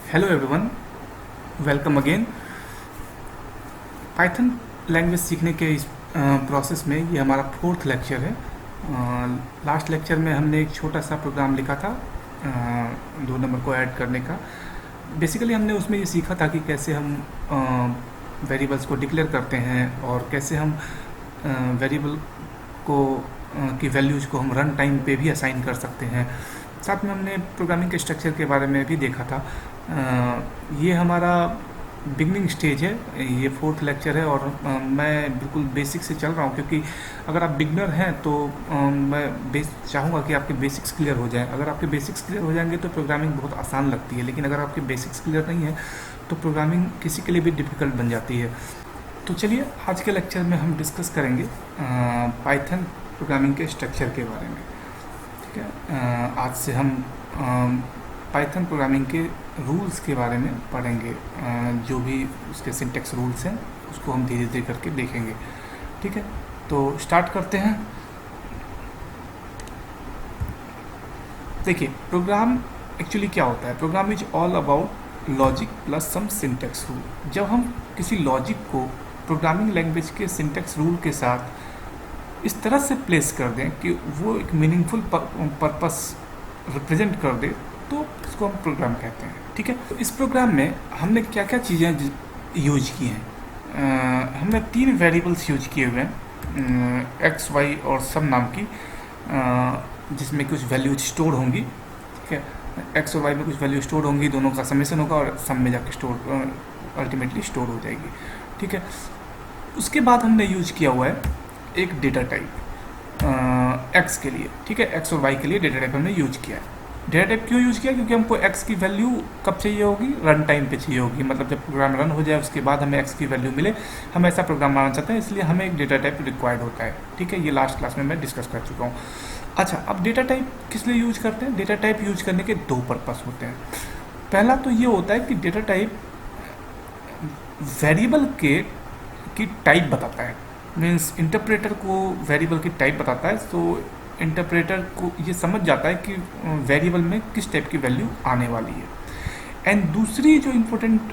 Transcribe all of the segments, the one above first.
Hello everyone, welcome again. Python language सीखने के इस प्रोसेस में ये हमारा फोर्थ लेक्चर है। लास्ट लेक्चर में हमने एक छोटा सा प्रोग्राम लिखा था 2 नंबर को ऐड करने का। बेसिकली हमने उसमें ये सीखा था कि कैसे हम वेरिएबल्स को डिक्लेयर करते हैं और कैसे हम वेरिएबल को की वैल्यूज़ को हम रन टाइम पे भी असाइन कर सकते हैं। साथ में हमने प्रोग्रामिंग के स्ट्रक्चर के बारे में भी देखा था। ये हमारा बिगनिंग स्टेज है, ये फोर्थ लेक्चर है और मैं बिल्कुल बेसिक से चल रहा हूँ, क्योंकि अगर आप बिगनर हैं तो मैं चाहूँगा कि आपके बेसिक्स क्लियर हो जाएं। अगर आपके बेसिक्स क्लियर हो जाएंगे तो प्रोग्रामिंग बहुत आसान लगती है, लेकिन अगर आपके बेसिक्स क्लियर नहीं है तो प्रोग्रामिंग किसी के लिए भी डिफ़िकल्ट बन जाती है। तो चलिए आज के लेक्चर में हम डिस्कस करेंगे पाइथन प्रोग्रामिंग के स्ट्रक्चर के बारे में। ठीक है, आज से हम पाइथन प्रोग्रामिंग के रूल्स के बारे में पढ़ेंगे। जो भी उसके सिंटेक्स रूल्स हैं उसको हम धीरे धीरे करके देखेंगे। ठीक है, तो स्टार्ट करते हैं। देखिए, प्रोग्राम एक्चुअली क्या होता है। Program is all about logic plus some syntax rule. जब हम किसी लॉजिक को प्रोग्रामिंग लैंग्वेज के सिंटेक्स रूल के साथ इस तरह से प्लेस कर दें कि वो एक मीनिंगफुल पर्पस रिप्रेजेंट कर दे, तो इसको हम प्रोग्राम कहते हैं। ठीक है, तो इस प्रोग्राम में हमने क्या क्या चीज़ें यूज की हैं। हमने 3 वेरिएबल्स यूज किए हुए हैं, एक्स वाई और सम नाम की, जिसमें कुछ वैल्यूज स्टोर होंगी। ठीक है, एक्स और वाई में कुछ वैल्यू स्टोर होंगी, दोनों का समेशन होगा और सम में जाके स्टोर अल्टीमेटली स्टोर हो जाएगी। ठीक है, उसके बाद हमने यूज किया हुआ है एक डेटा टाइप एक्स के लिए। ठीक है, एक्स और वाई के लिए डेटा टाइप हमने यूज किया है। डेटा टाइप क्यों यूज किया? क्योंकि हमको एक्स की वैल्यू कब चाहिए होगी? रन टाइम पे चाहिए होगी। मतलब जब प्रोग्राम रन हो जाए उसके बाद हमें एक्स की वैल्यू मिले, हम ऐसा प्रोग्राम बनाना चाहते हैं, इसलिए हमें एक डेटा टाइप रिक्वायर्ड होता है। ठीक है, ये लास्ट क्लास में मैं डिस्कस कर चुका हूँ। अच्छा, अब डेटा टाइप किस लिए यूज करते हैं? डेटा टाइप यूज करने के 2 पर्पस होते हैं। पहला तो ये होता है कि डेटा टाइप वेरिएबल की टाइप बताता है। मीन्स इंटरप्रेटर को वेरिएबल की टाइप बताता है, तो इंटरप्रेटर को ये समझ जाता है कि वेरिएबल में किस टाइप की वैल्यू आने वाली है। एंड दूसरी जो इम्पोर्टेंट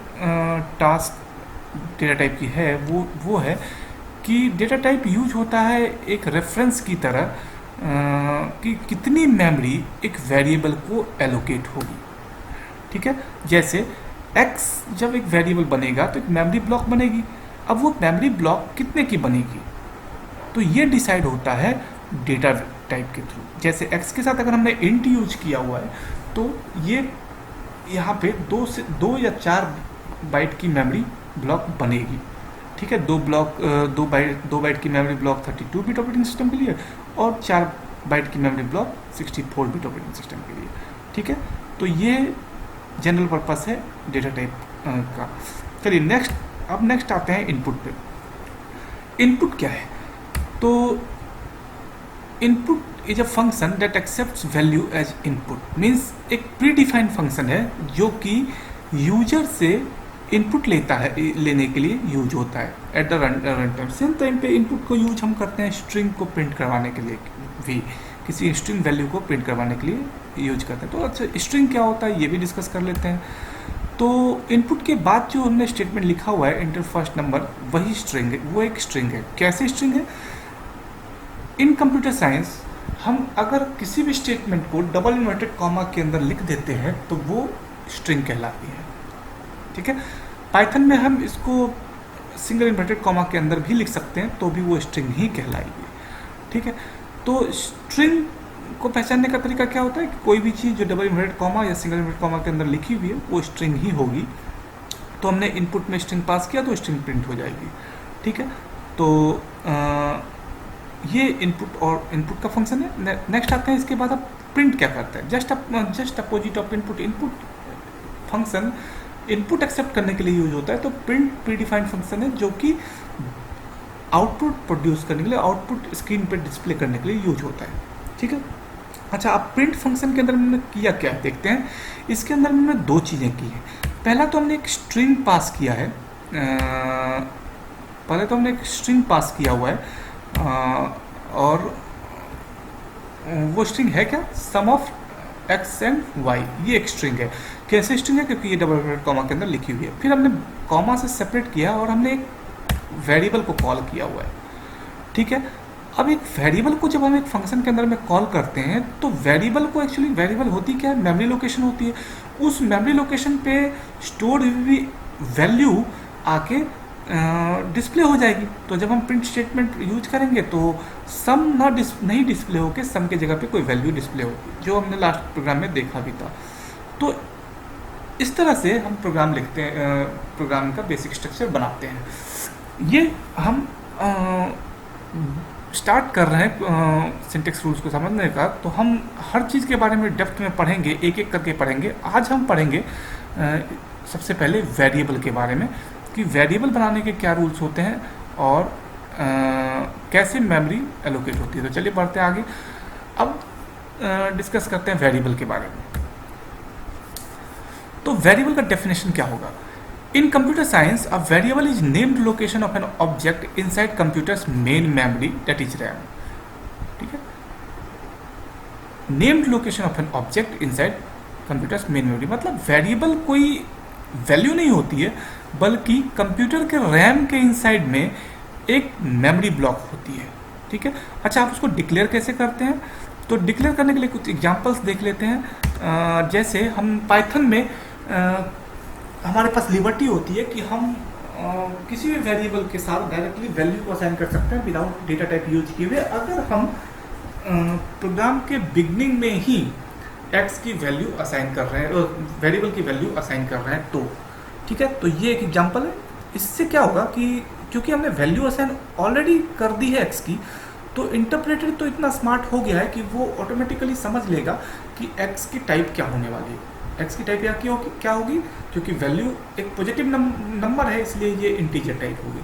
टास्क डेटा टाइप की है वो है कि डेटा टाइप यूज होता है एक रेफरेंस की तरह, कि कितनी मेमोरी एक वेरिएबल को एलोकेट होगी। ठीक है, जैसे x जब एक वेरिएबल बनेगा तो एक मेमोरी ब्लॉक बनेगी। अब वो मेमोरी ब्लॉक कितने की बनेगी, तो ये डिसाइड होता है डेटा टाइप के थ्रू। जैसे x के साथ अगर हमने इंट यूज किया हुआ है तो ये यहाँ पे 2 या 4 बाइट की मेमोरी ब्लॉक बनेगी। ठीक है, 2 बाइट की memory block 32 bit operating system के लिए और 4 बाइट की memory block 64 bit operating system के लिए। ठीक है, तो ये जनरल पर्पस है डेटा टाइप का। चलिए नेक्स्ट आते हैं इनपुट पे। इनपुट क्या है? तो input is a function that accepts value as input. Means एक प्री डिफाइंड फंक्शन है जो कि यूजर से इनपुट लेने के लिए यूज होता है at the run time. Same time पे इनपुट को यूज हम करते हैं स्ट्रिंग को प्रिंट करवाने के लिए भी, किसी स्ट्रिंग वैल्यू को प्रिंट करवाने के लिए यूज करते हैं। तो अच्छा, स्ट्रिंग क्या होता है ये भी डिस्कस कर लेते हैं। तो इनपुट के बाद जो हमने स्टेटमेंट लिखा हुआ है इंटर फर्स्ट नंबर, वही स्ट्रिंग है, वो एक स्ट्रिंग है। कैसे स्ट्रिंग है? इन कंप्यूटर साइंस हम अगर किसी भी स्टेटमेंट को डबल इन्वर्टेड कॉमा के अंदर लिख देते हैं तो वो स्ट्रिंग कहलाती है। ठीक है, पाइथन में हम इसको सिंगल इन्वर्टेड कॉमा के अंदर भी लिख सकते हैं तो भी वो स्ट्रिंग ही कहलाएगी। ठीक है, तो स्ट्रिंग को पहचानने का तरीका क्या होता है कि कोई भी चीज़ जो डबल इन्वर्टेड कॉमा या सिंगल इन्वर्टेड कॉमा के अंदर लिखी हुई है वो स्ट्रिंग ही होगी। तो हमने इनपुट में स्ट्रिंग पास किया तो स्ट्रिंग प्रिंट हो जाएगी। ठीक है, तो ये इनपुट का फंक्शन है। नेक्स्ट आते हैं, इसके बाद आप प्रिंट क्या करते हैं? Just opposite of input function input accept करने के लिए यूज होता है। तो प्रिंट प्री डिफाइंड फंक्शन है जो कि आउटपुट प्रोड्यूस करने के लिए, आउटपुट स्क्रीन पर डिस्प्ले करने के लिए यूज होता है। ठीक है, अच्छा, अब प्रिंट फंक्शन के अंदर हमने किया क्या देखते हैं। इसके अंदर हमने 2 चीज़ें की हैं। पहला तो हमने एक स्ट्रिंग पास किया है, हुआ है, और वो स्ट्रिंग है क्या? सम ऑफ एक्स एंड वाई, ये एक स्ट्रिंग है। कैसे स्ट्रिंग है? क्योंकि ये डबल इन्वर्टेड कॉमा के अंदर लिखी हुई है। फिर हमने कॉमा से सेपरेट किया और हमने एक वेरिएबल को कॉल किया हुआ है, ठीक है। अब एक वेरिएबल को जब हम एक फंक्शन के अंदर में कॉल करते हैं तो वेरिएबल को एक्चुअली वेरिएबल होती क्या है? मेमोरी लोकेशन होती है। उस मेमोरी लोकेशन पे स्टोर हुई वैल्यू आके डिस्प्ले हो जाएगी। तो जब हम प्रिंट स्टेटमेंट यूज करेंगे तो सम नहीं डिस्प्ले होके सम के जगह पे कोई वैल्यू डिस्प्ले होगी, जो हमने लास्ट प्रोग्राम में देखा भी था। तो इस तरह से हम प्रोग्राम लिखते हैं, प्रोग्राम का बेसिक स्ट्रक्चर बनाते हैं। ये हम स्टार्ट कर रहे हैं सिंटेक्स रूल्स को समझने का। तो हम हर चीज़ के बारे में डेप्थ में पढ़ेंगे, एक एक करके पढ़ेंगे। आज हम पढ़ेंगे सबसे पहले वेरिएबल के बारे में, कि वेरिएबल बनाने के क्या रूल्स होते हैं और कैसे मेमोरी एलोकेट होती है। तो चलिए बढ़ते हैं आगे। अब डिस्कस करते हैं वेरिएबल के बारे में। तो वेरिएबल का डेफिनेशन क्या होगा? इन computer science a variable is named location of an object inside computers main memory that is RAM, ठीक है। Named location of an object inside computers main memory मतलब वेरिएबल कोई वैल्यू नहीं होती है, बल्कि कंप्यूटर के रैम के इनसाइड में एक मेमोरी ब्लॉक होती है, ठीक है। अच्छा, आप उसको डिक्लेयर कैसे करते हैं? तो डिक्लेयर करने के लिए कुछ एग्जांपल्स देख लेते हैं। जैसे हम पाइथन में हमारे पास लिबर्टी होती है कि हम किसी भी वेरिएबल के साथ डायरेक्टली वैल्यू को असाइन कर सकते हैं विदाउट डेटा टाइप यूज किए हुए, अगर हम प्रोग्राम के बिगनिंग में ही एक्स की वैल्यू असाइन कर रहे हैं, वेरिएबल की वैल्यू असाइन कर रहे हैं तो, ठीक है। तो ये एक एग्जांपल है। इससे क्या होगा कि क्योंकि हमने वैल्यू असाइन ऑलरेडी कर दी है एक्स की, तो इंटरप्रेटर तो इतना स्मार्ट हो गया है कि वो ऑटोमेटिकली समझ लेगा कि एक्स की टाइप क्या होने वाली है। एक्स की टाइप क्या होगी? क्योंकि वैल्यू एक पॉजिटिव नंबर है, इसलिए ये इंटीजर टाइप होगी।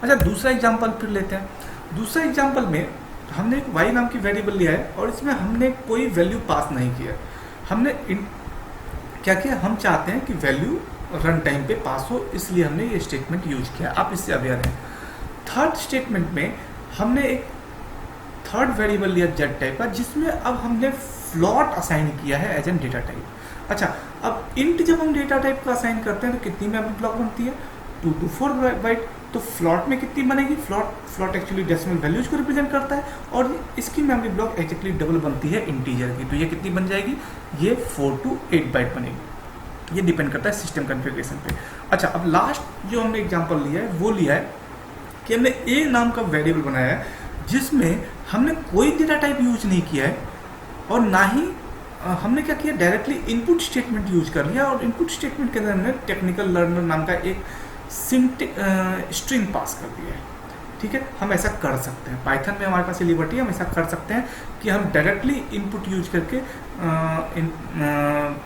अच्छा, दूसरा एग्जांपल फिर लेते हैं। दूसरा एग्जांपल में हमने एक y नाम की वेरिएबल लिया है और इसमें हमने कोई वैल्यू पास नहीं किया। हमने क्या किया? हम चाहते हैं कि वैल्यू रन टाइम पे पास हो, इसलिए हमने ये स्टेटमेंट यूज किया। आप इससे अवेयर हैं। थर्ड स्टेटमेंट में हमने एक थर्ड वेरिएबल लिया जेड टाइप का, जिसमें अब हमने फ्लॉट असाइन किया है एज एन डेटा टाइप। अच्छा, अब इंट जब हम डेटा टाइप का असाइन करते हैं तो कितनी मेमोरी ब्लॉक बनती है? 2 to 4 बाइट। तो फ्लॉट में कितनी बनेगी? फ्लॉट एक्चुअली डेसिमल वैल्यूज को रिप्रेजेंट करता है और इसकी मेमोरी ब्लॉक एक्चुअली डबल बनती है इंटीजर की। तो ये कितनी बन जाएगी? ये 4 to 8 बाइट बनेगी। ये डिपेंड करता है सिस्टम कॉन्फ़िगरेशन पे। अच्छा, अब लास्ट जो हमने एग्जांपल लिया है वो लिया है कि हमने ए नाम का वेरिएबल बनाया है, जिसमें हमने कोई डेटा टाइप यूज नहीं किया है और ना ही हमने क्या किया, डायरेक्टली इनपुट स्टेटमेंट यूज कर लिया। और इनपुट स्टेटमेंट के अंदर हमने टेक्निकल लर्नर नाम का एक स्ट्रिंग पास कर दिया है, ठीक है। हम ऐसा कर सकते हैं, पाइथन में हमारे पास लिबर्टी है, हम ऐसा कर सकते हैं कि हम डायरेक्टली इनपुट यूज करके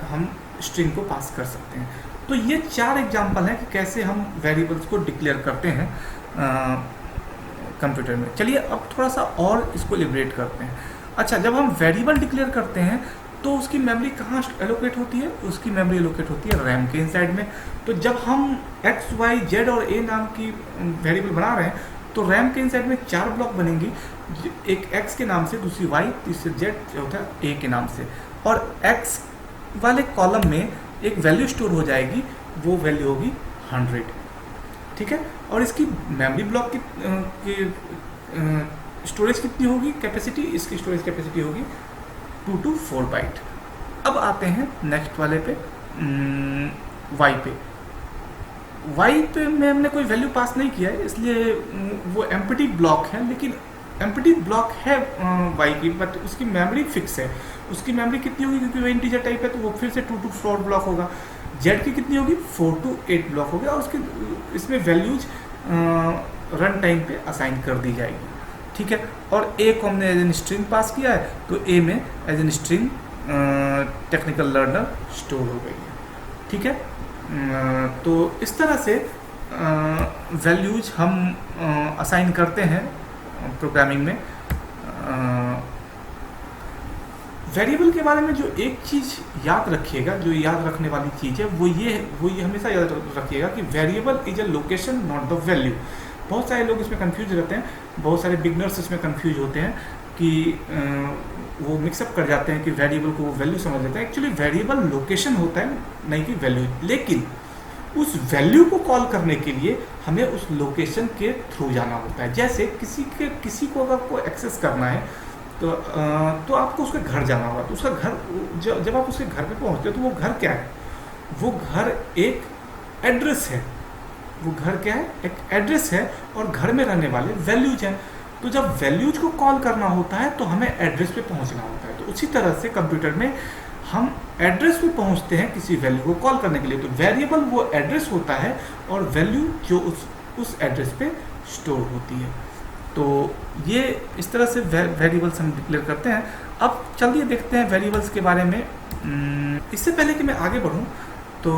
हम स्ट्रिंग को पास कर सकते हैं। तो ये 4 एग्जाम्पल हैं कि कैसे हम वेरिएबल्स को डिक्लेयर करते हैं कंप्यूटर में। चलिए अब थोड़ा सा और इसको एलिब्रेट करते हैं। अच्छा, जब हम वेरिएबल डिक्लेयर करते हैं तो उसकी मेमोरी कहाँ एलोकेट होती है? उसकी मेमोरी एलोकेट होती है रैम के इनसाइड में। तो जब हम एक्स वाई जेड और ए नाम की वेरिएबल बना रहे हैं तो रैम के इनसाइड में 4 ब्लॉक बनेंगी, एक एक्स के नाम से, दूसरी वाई, तीसरी जेड, चौथा ए के नाम से। और एक्स वाले कॉलम में एक वैल्यू स्टोर हो जाएगी, वो वैल्यू होगी 100, ठीक है। और इसकी मेमोरी ब्लॉक की स्टोरेज कितनी होगी? कैपेसिटी, इसकी स्टोरेज कैपेसिटी होगी 2 to 4 बाइट। अब आते हैं नेक्स्ट वाले पे, वाई पे। वाई पे में हमने कोई वैल्यू पास नहीं किया है, इसलिए वो एम्प्टी ब्लॉक है। लेकिन एम्प्टी ब्लॉक है वाई की, बट उसकी मेमोरी फिक्स है। उसकी मेमोरी कितनी होगी? क्योंकि वो इंटीजर टाइप है तो वो फिर से 2 to 4 ब्लॉक होगा। जेड की कितनी होगी? 4 to 8 ब्लॉक होगा। और उसके इसमें वैल्यूज रन टाइम पे असाइन कर दी जाएगी, ठीक है। और ए को हमने एज एन स्ट्रिंग पास किया है, तो ए में as an string technical learner store हो गई है, ठीक है। तो इस तरह से वैल्यूज हम असाइन करते हैं प्रोग्रामिंग में। वेरिएबल के बारे में जो एक चीज़ याद रखिएगा, जो याद रखने वाली चीज़ है, वो ये हमेशा याद रखिएगा कि variable is a location not the value. बहुत सारे लोग इसमें कंफ्यूज रहते हैं, बहुत सारे बिगनर्स इसमें कंफ्यूज होते हैं कि वो मिक्सअप कर जाते हैं कि वेरिएबल को वो वैल्यू समझ लेते हैं। एक्चुअली वेरिएबल लोकेशन होता है, नहीं कि वैल्यू। लेकिन उस वैल्यू को कॉल करने के लिए हमें उस लोकेशन के थ्रू जाना होता है। जैसे किसी को अगर आपको एक्सेस करना है तो आपको उसके घर जाना होगा। तो उसका घर, जब आप उसके घर पे पहुंचते हो तो वो घर क्या है? वो घर एक एड्रेस है। वो घर क्या है? एक एड्रेस है, और घर में रहने वाले वैल्यूज हैं। तो जब वैल्यूज को कॉल करना होता है तो हमें एड्रेस पे पहुंचना होता है। तो उसी तरह से कंप्यूटर में हम एड्रेस पे पहुंचते हैं किसी वैल्यू को कॉल करने के लिए। तो वेरिएबल वो एड्रेस होता है, और वैल्यू जो उस एड्रेस पे स्टोर होती है। तो ये इस तरह से वेरिएबल्स हम डिक्लेयर करते हैं। अब चलिए देखते हैं वेरिएबल्स के बारे में। इससे पहले कि मैं आगे बढ़ूं तो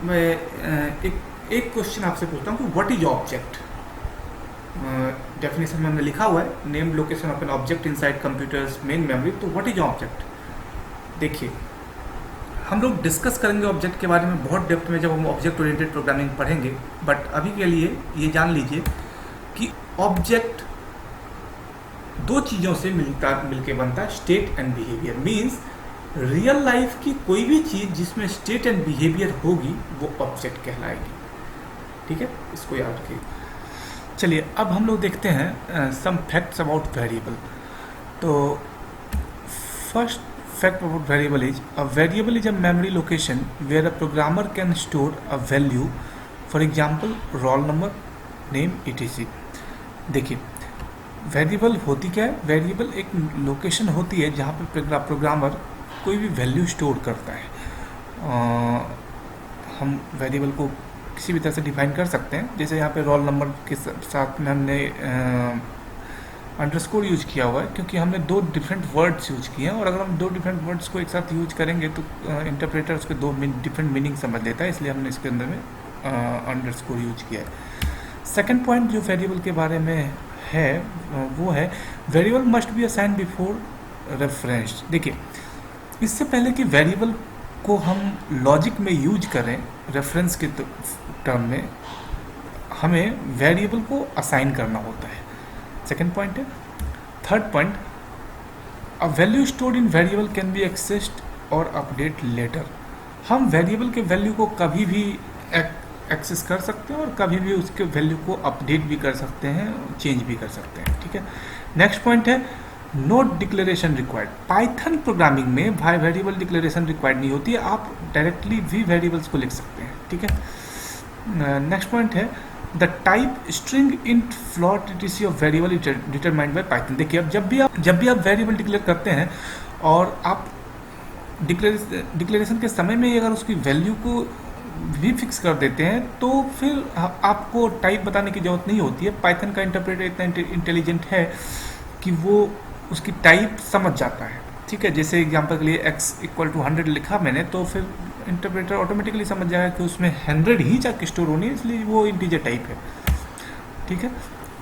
मैं एक क्वेश्चन आपसे पूछता हूँ कि व्हाट इज ऑब्जेक्ट। डेफिनेशन में हमने लिखा हुआ है name location of an object inside computers main memory. तो व्हाट इज ऑब्जेक्ट? देखिए, हम लोग डिस्कस करेंगे ऑब्जेक्ट के बारे में बहुत डेप्थ में जब हम ऑब्जेक्ट ओरिएंटेड प्रोग्रामिंग पढ़ेंगे। बट अभी के लिए ये जान लीजिए कि ऑब्जेक्ट दो चीज़ों से मिलके बनता है, state and behaviour. Means real life की कोई भी चीज़ जिसमें स्टेट एंड बिहेवियर होगी वो ऑब्जेक्ट कहलाएगी। ठीक है, इसको याद रखिए। चलिए अब हम लोग देखते हैं सम फैक्ट्स अबाउट वेरिएबल। तो first fact about variable is a variable is a memory location where a programmer can store a value, for example roll number, name, etc. देखिए, वेरिएबल होती क्या है? वेरिएबल एक लोकेशन होती है जहाँ पे प्रोग्रामर कोई भी वैल्यू स्टोर करता है। हम वेरिएबल को किसी भी तरह से डिफाइन कर सकते हैं। जैसे यहाँ पे रोल नंबर के साथ में हमने अंडरस्कोर यूज किया हुआ है, क्योंकि हमने दो डिफरेंट वर्ड्स यूज किए हैं, और अगर हम दो डिफरेंट वर्ड्स को एक साथ यूज करेंगे तो इंटरप्रेटर उसके दो डिफरेंट मीनिंग समझ लेता है, इसलिए हमने इसके अंदर में अंडरस्कोर यूज किया है। सेकंड पॉइंट जो वेरिएबल के बारे में है वो है variable must be assign before reference. देखिए, इससे पहले कि वेरिएबल को हम लॉजिक में यूज करें रेफरेंस के टर्म में, हमें वेरिएबल को असाइन करना होता है। सेकेंड पॉइंट है। Third point, a value stored in variable can be accessed और अपडेट लेटर। हम वेरिएबल के वैल्यू को कभी भी एक्सेस कर सकते हैं और कभी भी उसके वैल्यू को अपडेट भी कर सकते हैं, चेंज भी कर सकते हैं। ठीक है, नेक्स्ट पॉइंट है no declaration required. Python programming में वेरिएबल डिक्लेरेशन रिक्वायर्ड नहीं होती है, आप डायरेक्टली भी वेरिएबल्स को लिख सकते हैं। ठीक है, नेक्स्ट पॉइंट है the type string int float etc of variable determined by Python. देखिए, अब जब भी आप वेरिएबल डिक्लेयर करते हैं और आप डिक्लेरेशन के समय में अगर उसकी वैल्यू को भी फिक्स कर देते हैं तो फिर आपको टाइप बताने की जरूरत नहीं होती है। पाइथन का इंटरप्रेटर इतना इंटेलिजेंट है कि वो उसकी टाइप समझ जाता है। ठीक है, जैसे एग्जांपल के लिए x = 100 लिखा मैंने, तो फिर इंटरप्रेटर ऑटोमेटिकली समझ जाएगा कि उसमें 100 ही जाके स्टोर होनी है, इसलिए वो इंटीजर टाइप है। ठीक है,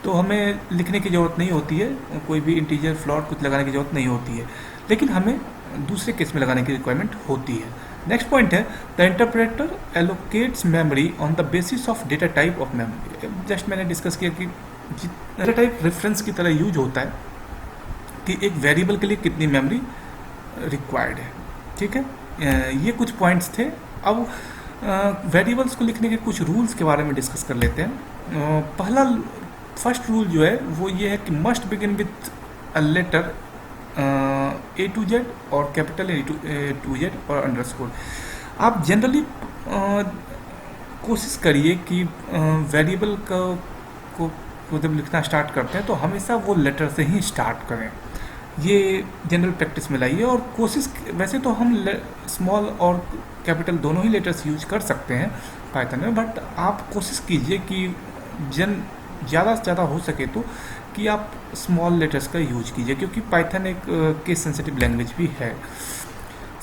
तो हमें लिखने की ज़रूरत नहीं होती है, कोई भी इंटीजर फ्लोट कुछ लगाने की ज़रूरत नहीं होती है, लेकिन हमें दूसरे केस में लगाने की रिक्वायरमेंट होती है। नेक्स्ट पॉइंट है the interpreter allocates memory on the basis of data type of memory. Just मैंने डिस्कस किया कि डेटा टाइप रेफरेंस की तरह यूज होता है कि एक वेरिएबल के लिए कितनी मेमोरी रिक्वायर्ड है। ठीक है, ये कुछ पॉइंट्स थे। अब वेरिएबल्स को लिखने के कुछ रूल्स के बारे में डिस्कस कर लेते हैं। फर्स्ट रूल जो है वो ये है कि must begin with a letter A to Z और कैपिटल A to Z और अंडरस्कोर। आप जनरली कोशिश करिए कि वेरिएबल को जब लिखना स्टार्ट करते हैं तो हमेशा वो लेटर से ही स्टार्ट करें। ये जनरल प्रैक्टिस में लाइए, और कोशिश, वैसे तो हम स्मॉल और कैपिटल दोनों ही लेटर्स यूज कर सकते हैं पाइथन में, बट आप कोशिश कीजिए कि ज़्यादा से ज़्यादा हो सके तो कि आप स्मॉल लेटर्स का यूज कीजिए, क्योंकि पाइथन एक केस सेंसिटिव लैंग्वेज भी है।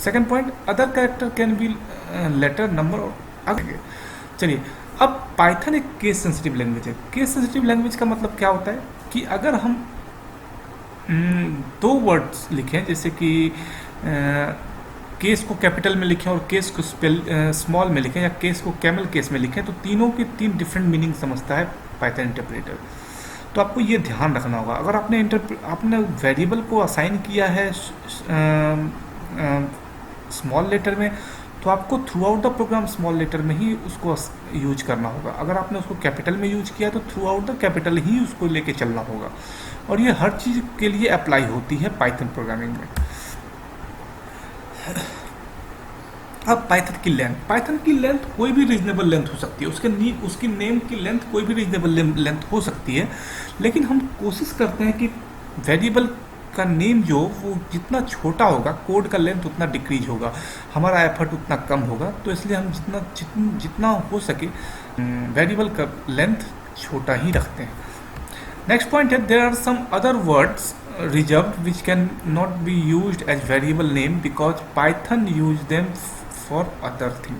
Second point, other character can be letter, number और आगे। चलिए, अब पाइथन एक केस सेंसिटिव लैंग्वेज है। केस सेंसिटिव लैंग्वेज का मतलब क्या होता है कि अगर हम दो वर्ड्स लिखें, जैसे कि केस को कैपिटल में लिखें और केस को स्मॉल में लिखें, या केस को कैमल केस में लिखें, तो तीनों के तीन डिफरेंट मीनिंग समझता है पाइथन इंटरप्रेटर। तो आपको ये ध्यान रखना होगा। अगर आपने वेरिएबल को असाइन किया है स्मॉल लेटर में, तो आपको throughout the program small letter में ही उसको यूज करना होगा। अगर आपने उसको कैपिटल में यूज किया तो थ्रू आउट द कैपिटल ही उसको लेके चलना होगा। और ये हर चीज़ के लिए अप्लाई होती है पाइथन प्रोग्रामिंग में। अब पाइथन की लेंथ कोई भी रीजनेबल लेंथ हो सकती है, उसकी नेम की लेंथ कोई भी रीजनेबल लेंथ हो सकती है, लेकिन हम कोशिश करते हैं कि वेरिएबल का नेम जो वो जितना छोटा होगा, कोड का लेंथ उतना डिक्रीज होगा, हमारा एफर्ट उतना कम होगा। तो इसलिए हम जितना हो सके वेरिएबल का लेंथ छोटा ही रखते हैं। नेक्स्ट पॉइंट है, there are some other words reserved which can not be used as variable name because Python use them for other thing।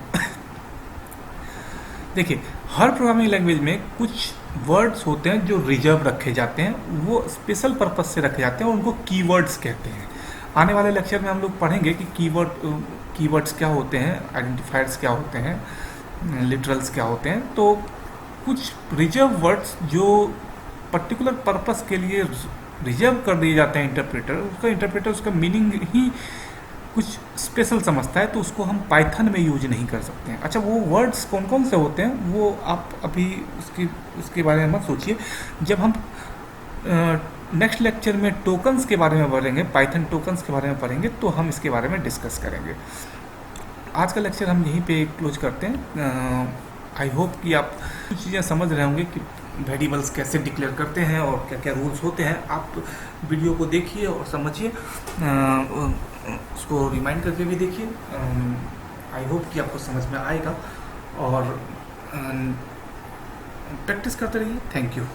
देखिए, हर प्रोग्रामिंग लैंग्वेज में कुछ वर्ड्स होते हैं जो रिजर्व रखे जाते हैं, वो स्पेशल पर्पस से रखे जाते हैं और उनको कीवर्ड्स कहते हैं। आने वाले लेक्चर में हम लोग पढ़ेंगे कि कीवर्ड्स क्या होते हैं, आइडेंटिफायर्स क्या होते हैं, लिटरल्स क्या होते हैं। तो कुछ रिजर्व वर्ड्स जो पर्टिकुलर पर्पस के लिए रिजर्व कर दिए जाते हैं इंटरप्रेटर उसका मीनिंग ही कुछ स्पेशल समझता है, तो उसको हम पाइथन में यूज नहीं कर सकते हैं। अच्छा, वो वर्ड्स कौन कौन से होते हैं वो आप अभी उसके बारे में मत सोचिए। जब हम नेक्स्ट लेक्चर में टोकन्स के बारे में पढ़ेंगे, पाइथन टोकन्स के बारे में पढ़ेंगे, तो हम इसके बारे में डिस्कस करेंगे। आज का लेक्चर हम यहीं पे क्लोज करते हैं। आई होप कि आप कुछ चीज़ें समझ रहे होंगे कि वेरिएबल्स कैसे डिक्लेयर करते हैं और क्या क्या रूल्स होते हैं। आप वीडियो को देखिए और समझिए, उसको रिमाइंड करके भी देखिए। आई होप कि आपको समझ में आएगा और प्रैक्टिस करते रहिए। Thank you.